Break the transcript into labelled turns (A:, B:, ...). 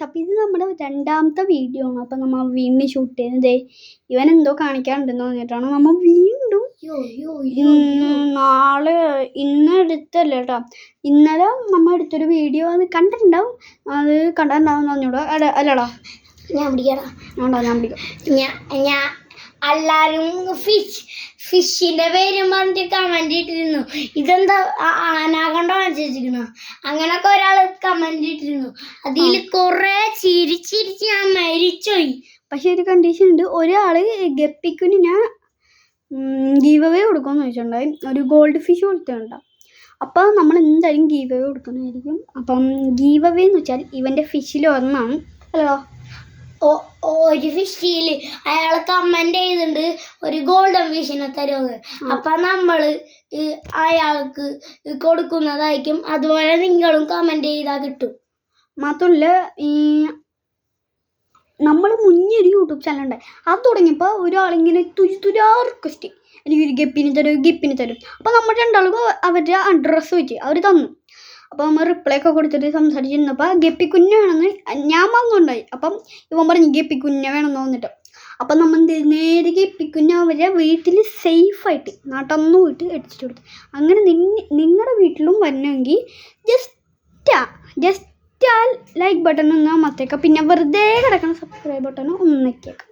A: അപ്പോൾ ഇത് നമ്മുടെ രണ്ടാമത്തെ വീഡിയോ ആണ്. അപ്പോൾ നമ്മൾ വീണ്ടും ഷൂട്ട് ചെയ്യുന്നത് ഇവൻ എന്തോ കാണിക്കാനുണ്ടെന്ന് പറഞ്ഞിട്ടാണ് നമ്മൾ വീണ്ടും നാളെ ഇന്ന് എടുത്തല്ല കേട്ടോ, ഇന്നലെ നമ്മൾ എടുത്തൊരു വീഡിയോ അത് കണ്ടിട്ടുണ്ടാവും, അത് കണ്ടിട്ടുണ്ടാവും പറഞ്ഞൂടാ അല്ലടാ.
B: ഞാൻ പിടിക്കടാ.
A: ഞാൻ പിടിക്കാം.
B: ഞാൻ എല്ലാവരും ഫിഷിന്റെ പേരും പറഞ്ഞിട്ട് കമന്റ് ഇട്ടിരുന്നു, ഇതെന്താ ആനാകൊണ്ട വാങ്ങിച്ചിരിക്കണ അങ്ങനൊക്കെ ഒരാൾ കമന്റ് ഇട്ടിരുന്നു. അതിൽ കുറെ ചിരിച്ചിരിച്ച് ഞാൻ മരിച്ചുപോയി.
A: പക്ഷെ ഒരു കണ്ടീഷൻ ഉണ്ട്, ഒരാള് ഗപ്പിക്കുഞ്ഞിനെ ഗീവ് അവേ കൊടുക്കുമെന്ന് ചോദിച്ചിട്ടുണ്ടായി, ഒരു ഗോൾഡ് ഫിഷ് കൊടുത്തിട്ടുണ്ടാവും. അപ്പോൾ നമ്മൾ എന്തായാലും ഗീവ് അവേ കൊടുക്കുന്നതായിരിക്കും. അപ്പം ഗീവ് അവേ എന്ന് വെച്ചാൽ ഇവൻ്റെ ഫിഷിൽ ഒന്നാണ് അല്ലോ.
B: ഒരു ഫിഷില് അയാൾ കമന്റ് ചെയ്തിട്ടുണ്ട് ഒരു ഗോൾഡൻ ഫിഷിനെ തരുമെന്ന്. അപ്പൊ നമ്മള് അയാൾക്ക് കൊടുക്കുന്നതായിരിക്കും. അതുപോലെ നിങ്ങളും കമന്റ് ചെയ്താൽ കിട്ടും.
A: മാത്രമല്ല ഈ നമ്മൾ മുന്നേ ഒരു യൂട്യൂബ് ചാനൽ ഉണ്ടായി, അത് തുടങ്ങിയപ്പോൾ ഒരാളിങ്ങനെ തുരാ റിക്വസ്റ്റ്, എനിക്ക് ഒരു ഗപ്പിന് തരും. അപ്പോൾ നമ്മൾ രണ്ടാൾക്കും അവരുടെ അഡ്രസ്സ് വെച്ച് അവർ തന്നു. അപ്പോൾ നമ്മൾ റിപ്ലൈ ഒക്കെ കൊടുത്തിട്ട് സംസാരിച്ചിരുന്നപ്പോൾ ഗപ്പിക്കുഞ്ഞ് വേണമെന്ന് ഞാൻ വന്നുണ്ടായി. അപ്പം ഇവൻ പറഞ്ഞു ഗപ്പിക്കുഞ്ഞ് വേണമെന്ന് തോന്നിട്ട്. അപ്പം നമ്മൾ നേരെ ഗപ്പിക്കുഞ്ഞ് അവരെ വീട്ടിൽ സേഫായിട്ട് നാട്ടൊന്നും പോയിട്ട് എത്തിച്ചു കൊടുത്തു. അങ്ങനെ നിങ്ങളുടെ വീട്ടിലും വരണമെങ്കിൽ ജസ്റ്റ് ആ ലൈക്ക് ബട്ടൺ ഒന്ന് അമർത്തേക്കാം, പിന്നെ വെറുതെ കിടക്കുന്ന സബ്സ്ക്രൈബ് ബട്ടൺ ഒന്ന് ഞെക്കിയേക്കാം.